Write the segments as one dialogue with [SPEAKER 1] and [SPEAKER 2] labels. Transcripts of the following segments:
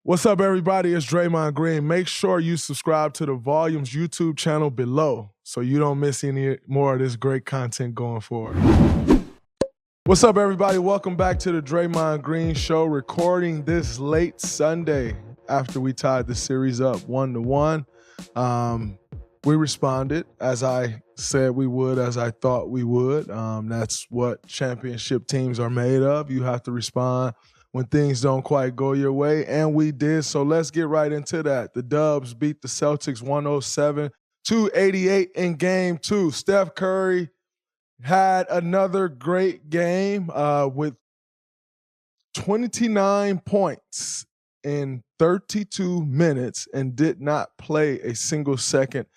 [SPEAKER 1] What's up, everybody? It's Draymond Green. Make sure you subscribe to the Volumes YouTube channel below so you don't miss any more of this great content going forward. What's up, everybody? Welcome back to the Draymond Green Show, recording this late Sunday after we tied the series up 1-1. We responded as I said we would, as I thought we would. That's what championship teams are made of. You have to respond when things don't quite go your way, and we did. So let's get right into that. The Dubs beat the Celtics 107-88 in Game 2. Steph Curry had another great game with 29 points in 32 minutes and did not play a single second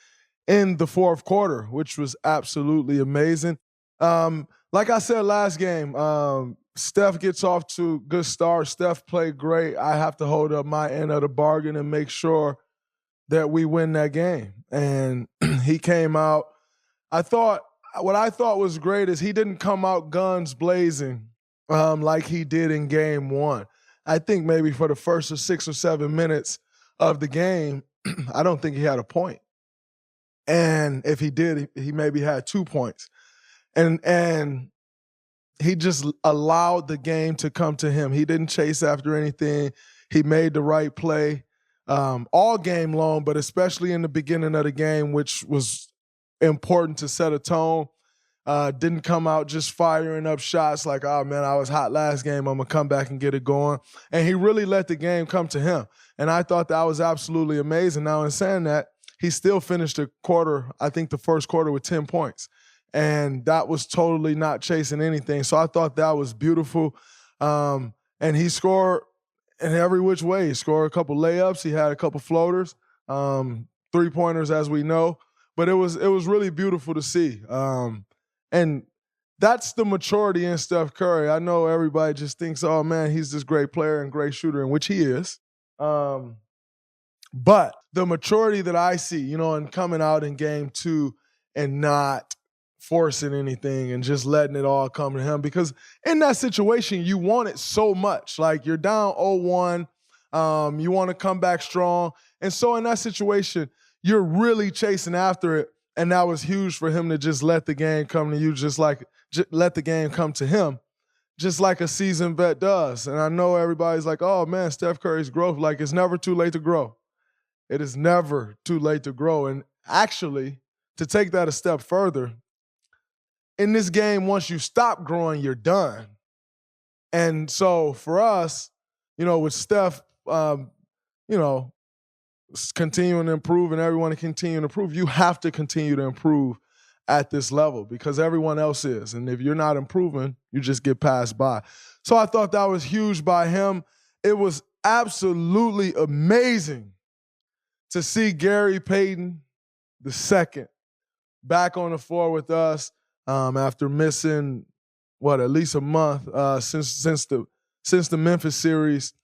[SPEAKER 1] in the fourth quarter, which was absolutely amazing. Like I said last game, Steph gets off to a good start. Steph played great. I have to hold up my end of the bargain and make sure that we win that game. And he came out. What I thought was great is he didn't come out guns blazing like he did in Game 1. I think maybe for the first 6 or 7 minutes of the game, I don't think he had a point. And if he did, he maybe had 2 points. And he just allowed the game to come to him. He didn't chase after anything. He made the right play all game long, but especially in the beginning of the game, which was important to set a tone. Didn't come out just firing up shots like, oh, man, I was hot last game. I'm going to come back and get it going. And he really let the game come to him. And I thought that was absolutely amazing. Now, in saying that, he still finished the quarter, I think the first quarter, with 10 points. And that was totally not chasing anything. So I thought that was beautiful. And he scored in every which way. He scored a couple layups. He had a couple floaters, three-pointers, as we know. But it was really beautiful to see. And that's the maturity in Steph Curry. I know everybody just thinks, oh, man, he's this great player and great shooter, in which he is. But the maturity that I see, in coming out in Game 2 and not forcing anything and just letting it all come to him, because in that situation, you want it so much. Like, you're down 0-1. You want to come back strong. And so in that situation, you're really chasing after it. And that was huge for him to just let the game come to you, just let the game come to him, just like a seasoned vet does. And I know everybody's like, oh, man, Steph Curry's growth. Like, it's never too late to grow. It is never too late to grow. And actually, to take that a step further, in this game, once you stop growing, you're done. And so for us, with Steph, continuing to improve and everyone to continue to improve, you have to continue to improve at this level because everyone else is. And if you're not improving, you just get passed by. So I thought that was huge by him. It was absolutely amazing to see Gary Payton II back on the floor with us after missing, at least a month since the Memphis series,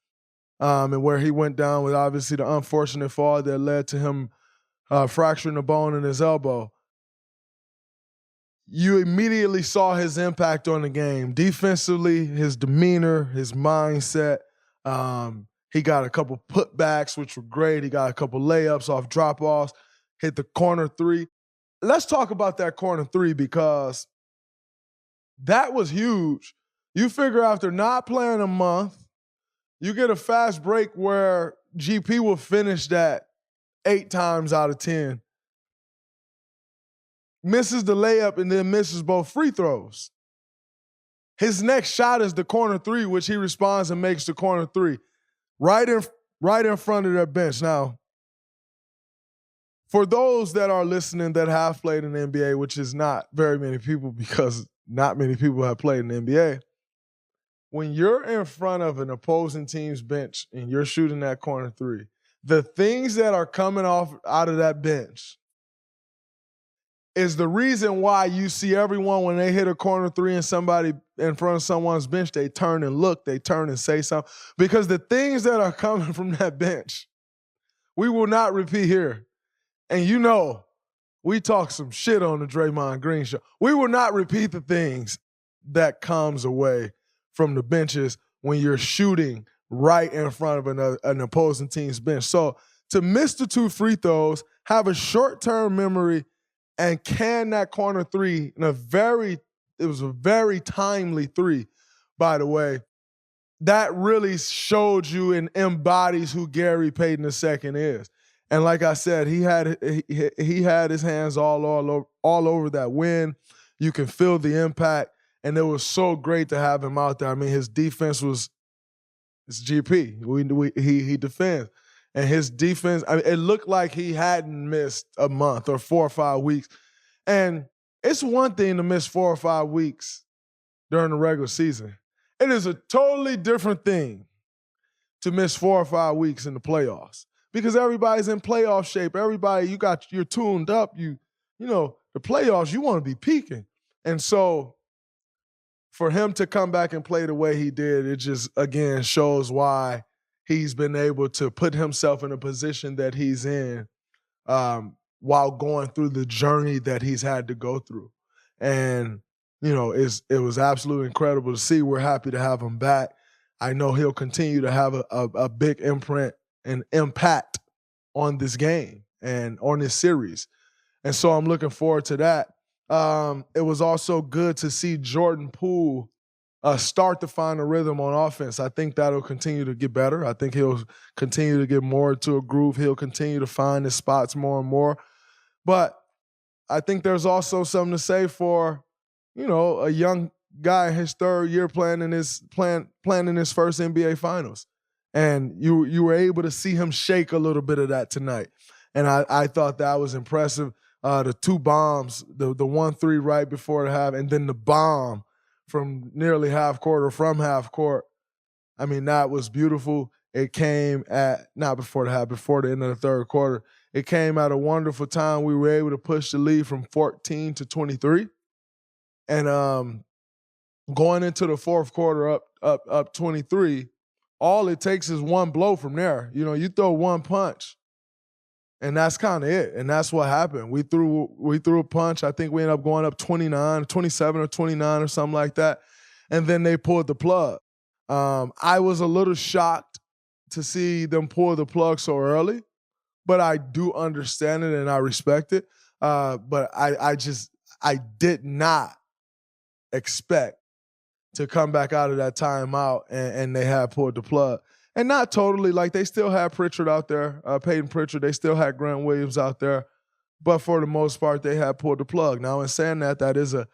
[SPEAKER 1] and where he went down with obviously the unfortunate fall that led to him fracturing the bone in his elbow. You immediately saw his impact on the game. Defensively, his demeanor, his mindset. He got a couple putbacks, which were great. He got a couple layups off drop-offs, hit the corner three. Let's talk about that corner three because that was huge. You figure after not playing a month, you get a fast break where GP will finish that 8 times out of 10. Misses the layup and then misses both free throws. His next shot is the corner three, which he responds and makes the corner three. Right in front of their bench. Now, for those that are listening that have played in the NBA, which is not very many people because not many people have played in the NBA, when you're in front of an opposing team's bench and you're shooting that corner three, the things that are coming out of that bench is the reason why you see everyone when they hit a corner three and somebody in front of someone's bench, they turn and look, they turn and say something. Because the things that are coming from that bench, we will not repeat here. And we talk some shit on the Draymond Green Show. We will not repeat the things that comes away from the benches when you're shooting right in front of an opposing team's bench. So to miss the 2 free throws, have a short-term memory, and can that corner three it was a very timely three, by the way. That really showed you and embodies who Gary Payton II is. And like I said, he had his hands all over that win. You can feel the impact, and it was so great to have him out there. I mean, his defense was it's GP. He defends. And his defense, I mean, it looked like he hadn't missed a month or 4 or 5 weeks. And it's one thing to miss 4 or 5 weeks during the regular season. It is a totally different thing to miss 4 or 5 weeks in the playoffs because everybody's in playoff shape. Everybody, you're tuned up. You know, the playoffs, you want to be peaking. And so for him to come back and play the way he did, it just, again, shows why he's been able to put himself in a position that he's in while going through the journey that he's had to go through. And, you know, it was absolutely incredible to see. We're happy to have him back. I know he'll continue to have a big imprint and impact on this game and on this series. And so I'm looking forward to that. It was also good to see Jordan Poole start to find a rhythm on offense. I think that'll continue to get better. I think he'll continue to get more into a groove. He'll continue to find his spots more and more. But I think there's also something to say for, you know, a young guy in his 3rd year playing in his first NBA Finals. And you were able to see him shake a little bit of that tonight. And I thought that was impressive. The 2 bombs, the 1-3 right before the half, and then the bomb from nearly half court or from half court. I mean, that was beautiful. It came not before the half, before the end of the 3rd quarter. It came at a wonderful time. We were able to push the lead from 14 to 23. And going into the 4th quarter up 23, all it takes is one blow from there. You know, you throw one punch, and that's kind of it. And that's what happened. We threw a punch. I think we ended up going up 27 or 29 or something like that. And then they pulled the plug. I was a little shocked to see them pull the plug so early, but I do understand it and I respect it. But I did not expect to come back out of that timeout and they had pulled the plug. And not totally, like they still had Pritchard out there, Payton Pritchard. They still had Grant Williams out there. But for the most part, they had pulled the plug. Now, in saying that, that is a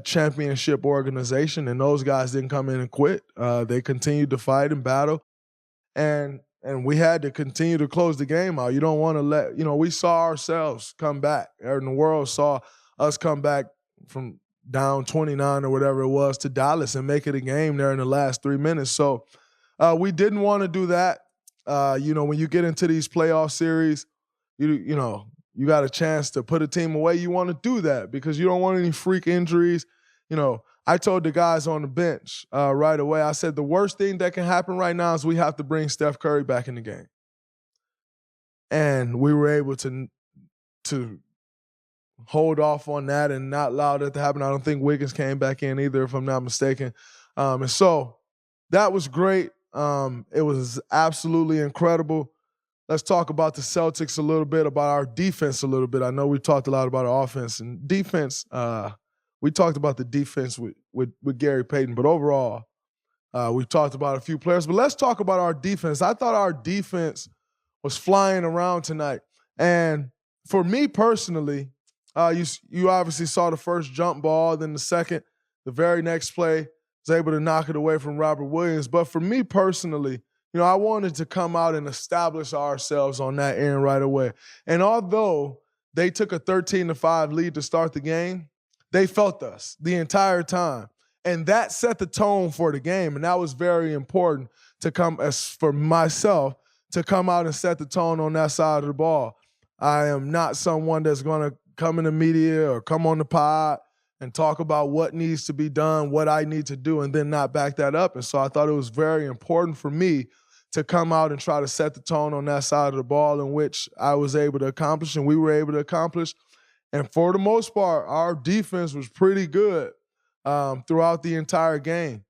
[SPEAKER 1] championship organization, and those guys didn't come in and quit. They continued to fight and battle. And we had to continue to close the game out. You don't want to we saw ourselves come back. And the world saw us come back from down 29 or whatever it was to Dallas and make it a game there in the last 3 minutes. So we didn't want to do that. When you get into these playoff series, you got a chance to put a team away. You want to do that because you don't want any freak injuries. I told the guys on the bench right away, I said the worst thing that can happen right now is we have to bring Steph Curry back in the game. And we were able to hold off on that and not allow that to happen. I don't think Wiggins came back in either, if I'm not mistaken. And so that was great. It was absolutely incredible. Let's talk about the Celtics a little bit, about our defense a little bit. I know we talked a lot about our offense and defense. We talked about the defense with Gary Payton, but overall, we talked about a few players. But let's talk about our defense. I thought our defense was flying around tonight. And for me personally, you obviously saw the first jump ball, then the second, the very next play, was able to knock it away from Robert Williams. But for me personally, I wanted to come out and establish ourselves on that end right away. And although they took a 13-5 lead to start the game, they felt us the entire time. And that set the tone for the game. And that was very important for myself, to come out and set the tone on that side of the ball. I am not someone that's going to come in the media or come on the pod and talk about what needs to be done, what I need to do, and then not back that up. And so I thought it was very important for me to come out and try to set the tone on that side of the ball, in which I was able to accomplish and we were able to accomplish. And for the most part, our defense was pretty good throughout the entire game.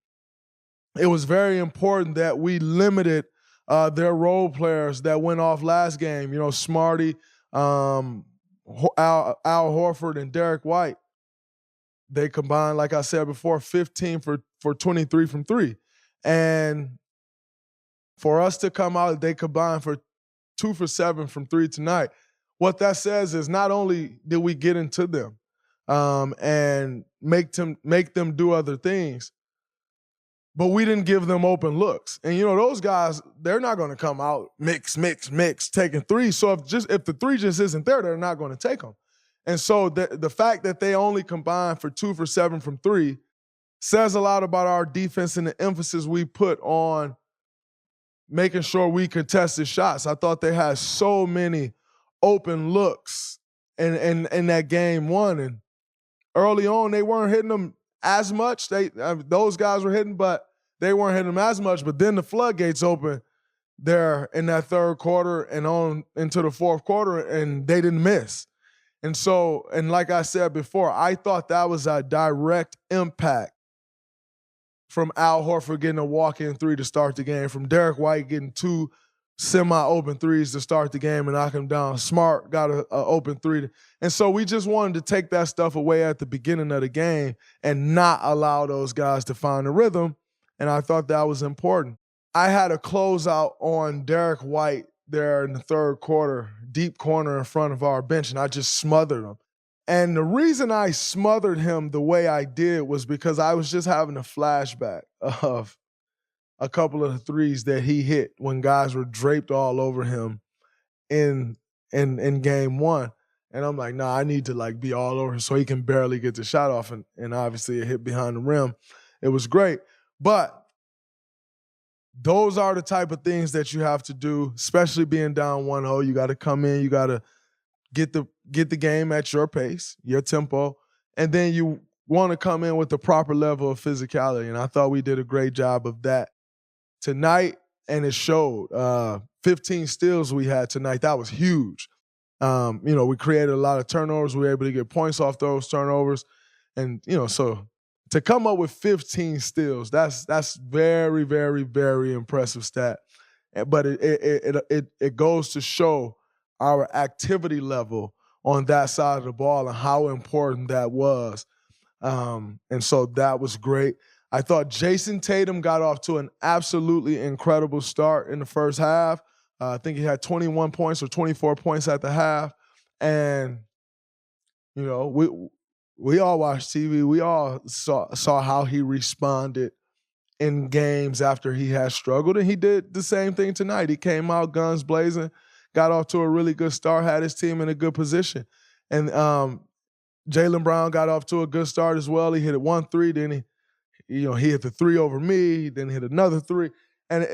[SPEAKER 1] it was very important that we limited their role players that went off last game. You know, Smarty, Al Horford, and Derek White. They combined, like I said before, 15 for 23 from three. And for us to come out, they combined for 2 for 7 from three tonight. What that says is not only did we get into them and make them do other things, but we didn't give them open looks. And, you know, those guys, they're not going to come out mix, taking threes. So if the three just isn't there, they're not going to take them. And so the fact that they only combined for 2 for 7 from three says a lot about our defense and the emphasis we put on making sure we contested shots. I thought they had so many open looks in that game one. And early on, they weren't hitting them as much. Those guys were hitting, but they weren't hitting them as much. But then the floodgates opened there in that third quarter and on into the fourth quarter, and they didn't miss. And so, and like I said before, I thought that was a direct impact from Al Horford getting a walk-in three to start the game, from Derek White getting 2 semi-open threes to start the game and knock him down. Smart got an open three. And so we just wanted to take that stuff away at the beginning of the game and not allow those guys to find a rhythm, and I thought that was important. I had a closeout on Derek White there in the third quarter, deep corner in front of our bench, and I just smothered him. And the reason I smothered him the way I did was because I was just having a flashback of a couple of the threes that he hit when guys were draped all over him in game one. And I'm like, nah, I need to like be all over him so he can barely get the shot off. And obviously it hit behind the rim. It was great. But those are the type of things that you have to do, especially being down 1-0. You got to come in, you got to get the game at your pace, your tempo, and then you want to come in with the proper level of physicality. And I thought we did a great job of that tonight, and it showed. 15 steals we had tonight. That was huge. You know, we created a lot of turnovers. We were able to get points off those turnovers. And, you know, so to come up with 15 steals, that's very, very, very impressive stat. But it goes to show our activity level on that side of the ball and how important that was. And so that was great. I thought Jayson Tatum got off to an absolutely incredible start in the first half. I think he had 21 points or 24 points at the half. And, you know, we all watched TV. We all saw how he responded in games after he had struggled. And he did the same thing tonight. He came out guns blazing, got off to a really good start, had his team in a good position. And Jaylen Brown got off to a good start as well. He hit 1-3, then he hit the 3 over me, then hit another 3. And,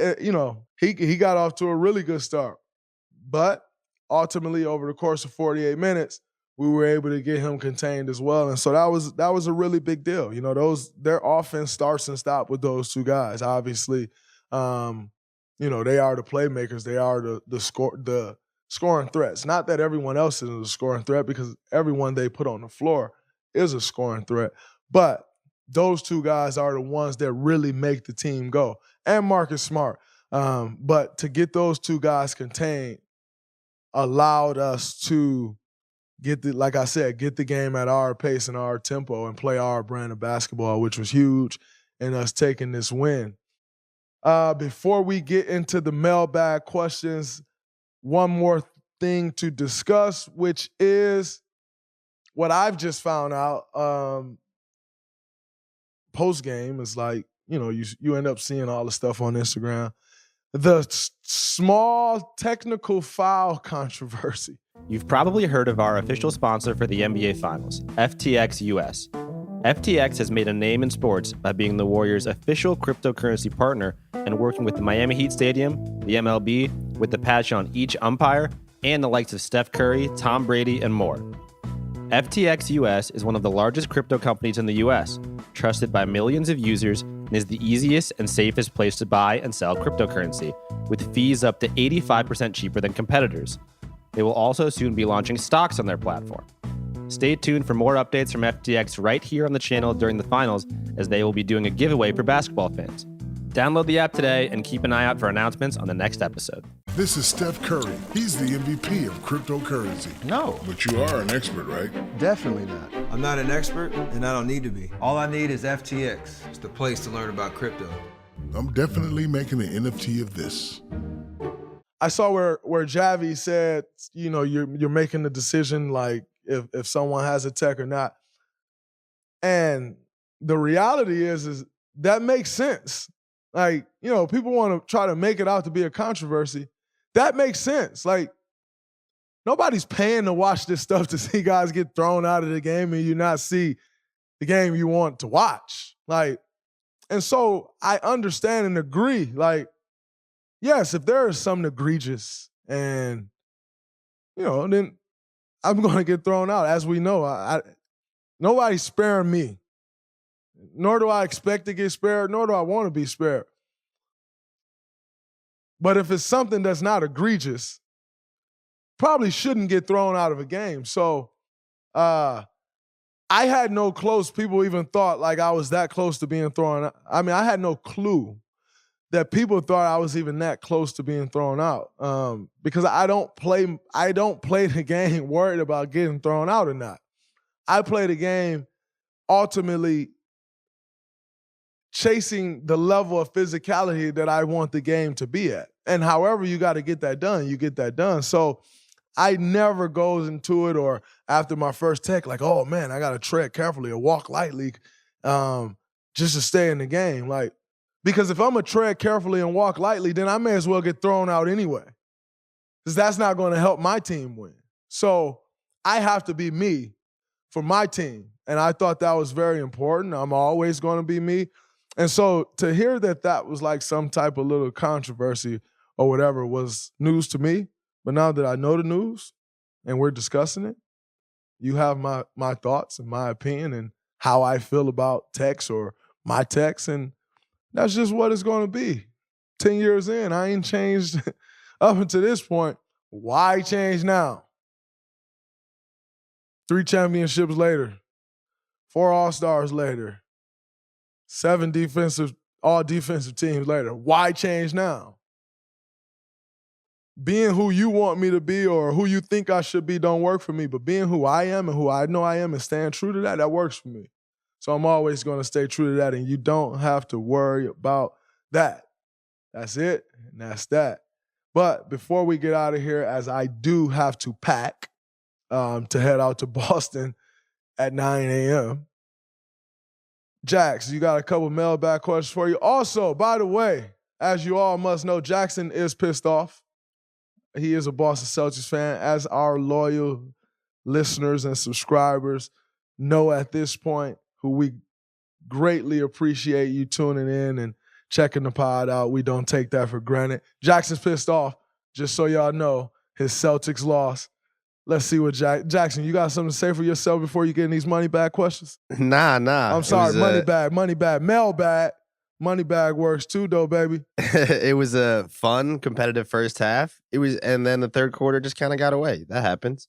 [SPEAKER 1] he got off to a really good start. But ultimately, over the course of 48 minutes, we were able to get him contained as well. And so that was a really big deal. You know, their offense starts and stops with those two guys. Obviously, they are the playmakers. They are the scoring threats. Not that everyone else is a scoring threat, because everyone they put on the floor is a scoring threat. But those two guys are the ones that really make the team go. And Marcus Smart. But to get those two guys contained allowed us to get the game at our pace and our tempo and play our brand of basketball, which was huge in us taking this win. Before we get into the mailbag questions, one more thing to discuss, which is what I've just found out post-game is like, you end up seeing all the stuff on Instagram. The small technical foul controversy.
[SPEAKER 2] You've probably heard of our official sponsor for the NBA Finals, FTX US. FTX has made a name in sports by being the Warriors' official cryptocurrency partner and working with the Miami Heat Stadium, the MLB, with the patch on each umpire, and the likes of Steph Curry, Tom Brady, and more. FTX US is one of the largest crypto companies in the US, trusted by millions of users, and is the easiest and safest place to buy and sell cryptocurrency, with fees up to 85% cheaper than competitors. They will also soon be launching stocks on their platform. Stay tuned for more updates from FTX right here on the channel during the finals, as they will be doing a giveaway for basketball fans. Download the app today and keep an eye out for announcements on the next episode.
[SPEAKER 3] This is Steph Curry. He's the MVP of cryptocurrency.
[SPEAKER 4] No.
[SPEAKER 3] But you are an expert, right?
[SPEAKER 4] Definitely not.
[SPEAKER 5] I'm not an expert, and I don't need to be. All I need is FTX. It's the place to learn about crypto.
[SPEAKER 3] I'm definitely making an NFT of this.
[SPEAKER 1] I saw where Javi said, you're making the decision like if someone has a tech or not. And the reality is that makes sense. Like, people want to try to make it out to be a controversy. That makes sense. Like, nobody's paying to watch this stuff to see guys get thrown out of the game and you not see the game you want to watch. Like, and so I understand and agree. Like, yes, if there is something egregious and, then I'm going to get thrown out. As we know, nobody's sparing me. Nor do I expect to get spared, nor do I want to be spared. But if it's something that's not egregious, probably shouldn't get thrown out of a game. So I had no close. People even thought like I was that close to being thrown out. I mean, I had no clue that people thought I was even that close to being thrown out because I don't play the game worried about getting thrown out or not. I play the game ultimately chasing the level of physicality that I want the game to be at. And however you got to get that done, you get that done. So I never goes into it or after my first tech like, oh, man, I got to tread carefully or walk lightly just to stay in the game. Like, because if I'm going to tread carefully and walk lightly, then I may as well get thrown out anyway because that's not going to help my team win. So I have to be me for my team. And I thought that was very important. I'm always going to be me. And so to hear that was like some type of little controversy or whatever was news to me. But now that I know the news and we're discussing it, you have my thoughts and my opinion and how I feel about techs or my techs. And that's just what it's going to be. 10 years in, I ain't changed up until this point. Why change now? 3 championships later, 4 All-Stars later, 7 all defensive teams later. Why change now? Being who you want me to be or who you think I should be don't work for me, but being who I am and who I know I am and staying true to that works for me. So I'm always going to stay true to that, and you don't have to worry about that. That's it, and that's that. But before we get out of here, as I do have to pack to head out to Boston at 9 a.m., Jax, you got a couple mailbag questions for you. Also, by the way, as you all must know, Jackson is pissed off. He is a Boston Celtics fan, as our loyal listeners and subscribers know at this point, who we greatly appreciate you tuning in and checking the pod out. We don't take that for granted. Jackson's pissed off, just so y'all know. His Celtics lost. Let's see what Jackson, you got something to say for yourself before you get in these money bag questions?
[SPEAKER 2] Nah.
[SPEAKER 1] I'm sorry, money bag. Mailbag. Money bag works too, though, baby.
[SPEAKER 2] It was a fun, competitive first half. And then the third quarter just kind of got away. That happens.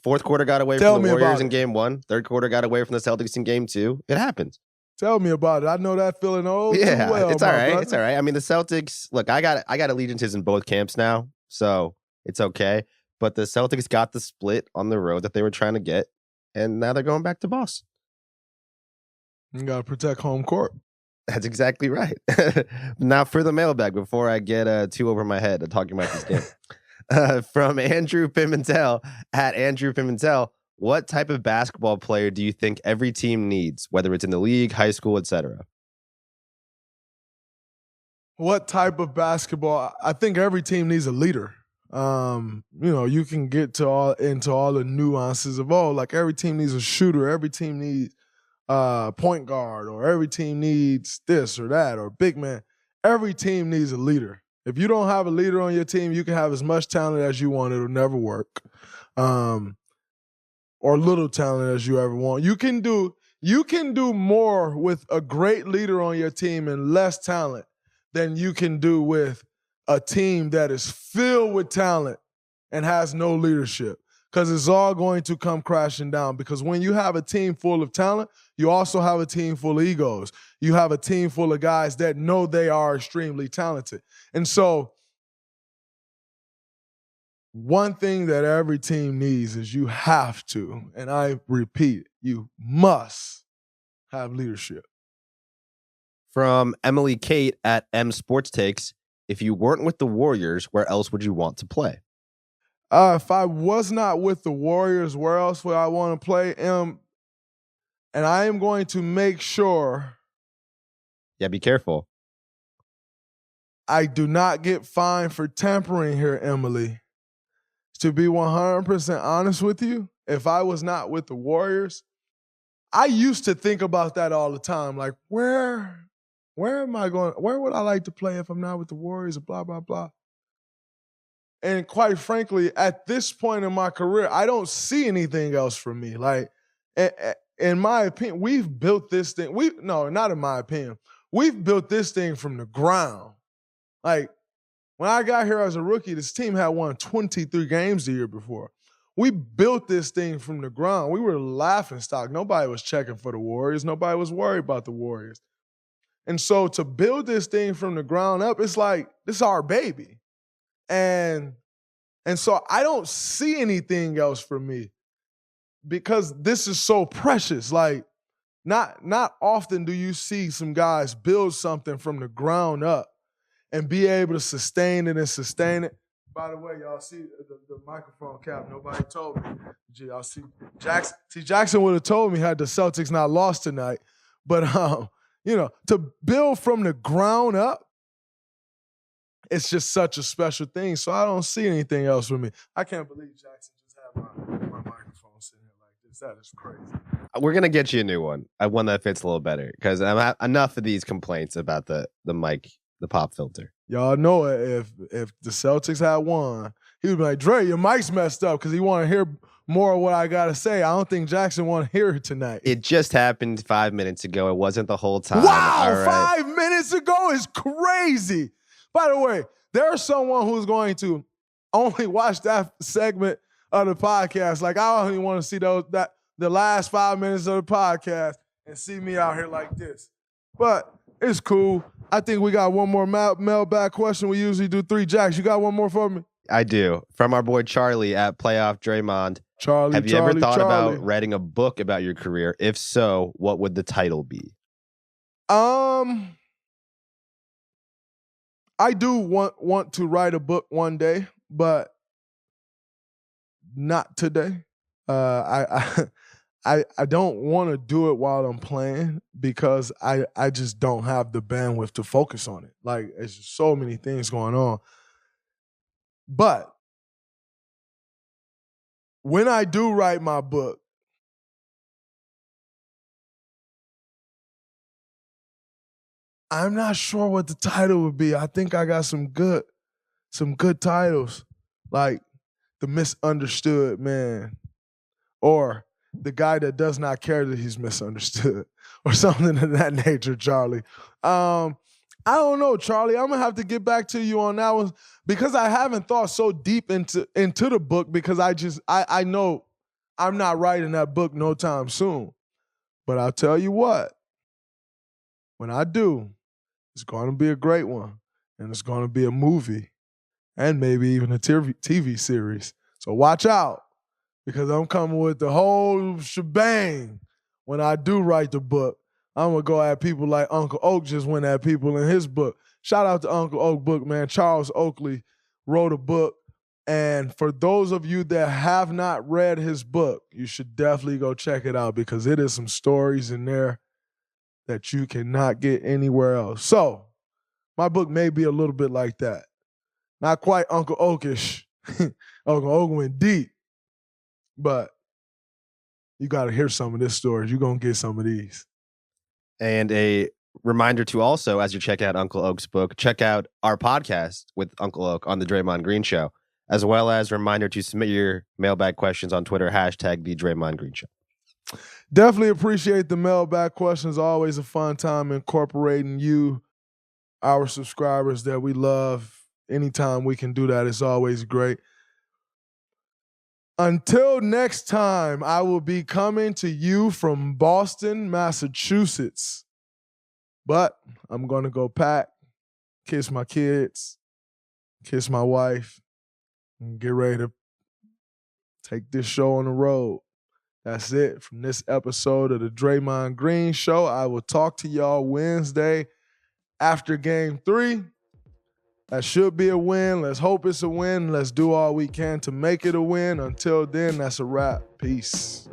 [SPEAKER 2] Fourth quarter got away from the Warriors in game 1. Third quarter got away from the Celtics in game 2. It happens.
[SPEAKER 1] Tell me about it. I know that feeling too well.
[SPEAKER 2] It's all right. Brother. It's all right. I mean, the Celtics, look, I got allegiances in both camps now, so it's okay. But the Celtics got the split on the road that they were trying to get, and now they're going back to Boston.
[SPEAKER 1] You got to protect home court.
[SPEAKER 2] That's exactly right. Now for the mailbag, before I get too over my head talking about this game. From Andrew Pimentel, at Andrew Pimentel, what type of basketball player do you think every team needs, whether it's in the league, high school, etc.?
[SPEAKER 1] What type of basketball? I think every team needs a leader. You can get into all the nuances of like every team needs a shooter, every team needs point guard, or every team needs this or that, or big man. Every team needs a leader. If you don't have a leader on your team, you can have as much talent as you want. It'll never work. Or little talent as you ever want. You can do more with a great leader on your team and less talent than you can do with a team that is filled with talent and has no leadership. because it's all going to come crashing down. Because when you have a team full of talent, you also have a team full of egos. You have a team full of guys that know they are extremely talented. And so one thing that every team needs is you have to, and I repeat, you must have leadership.
[SPEAKER 2] From Emily Kate at M Sports Takes, if you weren't with the Warriors, where else would you want to play?
[SPEAKER 1] If I was not with the Warriors, where else would I want to play? And I am going to make sure.
[SPEAKER 2] Yeah, be careful.
[SPEAKER 1] I do not get fined for tampering here, Emily. To be 100% honest with you, if I was not with the Warriors, I used to think about that all the time. Like, where am I going? Where would I like to play if I'm not with the Warriors? Blah, blah, blah. And quite frankly, at this point in my career, I don't see anything else for me. Like, in my opinion, we've built this thing. No, not in my opinion. We've built this thing from the ground. Like, when I got here as a rookie, this team had won 23 games the year before. We built this thing from the ground. We were laughing stock. Nobody was checking for the Warriors. Nobody was worried about the Warriors. And so to build this thing from the ground up, it's like, this is our baby. And so I don't see anything else for me because this is so precious. Like, not often do you see some guys build something from the ground up and be able to sustain it. By the way, y'all see the microphone cap. Nobody told me. Y'all see Jackson. See, Jackson would have told me had the Celtics not lost tonight. But to build from the ground up, it's just such a special thing. So I don't see anything else for me. I can't believe Jackson just had my microphone sitting here like this. That is crazy.
[SPEAKER 2] We're gonna get you a new one. One that fits a little better because enough of these complaints about the mic. The pop filter.
[SPEAKER 1] Y'all know if the Celtics had won, he would be like, Dray, your mic's messed up because he want to hear more of what I got to say. I don't think Jackson want to hear it tonight.
[SPEAKER 2] It just happened 5 minutes ago. It wasn't the whole time.
[SPEAKER 1] Wow, right. 5 minutes ago is crazy. By the way, there's someone who's going to only watch that segment of the podcast. Like, I only want to see the last 5 minutes of the podcast and see me out here like this. But it's cool. I think we got one more mailbag question. We usually do 3. Jacks, you got one more for me?
[SPEAKER 2] I do. From our boy Charlie at Playoff Draymond. Have you ever thought about writing a book about your career? If so, what would the title be?
[SPEAKER 1] I do want to write a book one day, but not today. I don't want to do it while I'm playing because I just don't have the bandwidth to focus on it. Like, there's just so many things going on. But when I do write my book, I'm not sure what the title would be. I think I got some good titles, like The Misunderstood Man, or The Guy That Does Not Care That He's Misunderstood, or something of that nature, Charlie. I don't know, Charlie. I'm going to have to get back to you on that one because I haven't thought so deep into the book because I know I'm not writing that book no time soon. But I'll tell you what, when I do, it's going to be a great one, and it's going to be a movie and maybe even a TV series. So watch out. Because I'm coming with the whole shebang when I do write the book. I'm going to go at people like Uncle Oak just went at people in his book. Shout out to Uncle Oak book, man. Charles Oakley wrote a book. And for those of you that have not read his book, you should definitely go check it out because it is some stories in there that you cannot get anywhere else. So my book may be a little bit like that. Not quite Uncle Oakish. Uncle Oak went deep. But you got to hear some of this story. You're going to get some of these.
[SPEAKER 2] And a reminder to also, as you check out Uncle Oak's book, check out our podcast with Uncle Oak on the Draymond Green Show, as well as reminder to submit your mailbag questions on Twitter, #the Draymond Green Show.
[SPEAKER 1] Definitely appreciate the mailbag questions. Always a fun time incorporating you, our subscribers that we love. Anytime we can do that, it's always great. Until next time, I will be coming to you from Boston, Massachusetts. But I'm going to go pack, kiss my kids, kiss my wife, and get ready to take this show on the road. That's it from this episode of the Draymond Green Show. I will talk to y'all Wednesday after Game 3. That should be a win. Let's hope it's a win. Let's do all we can to make it a win. Until then, that's a wrap. Peace.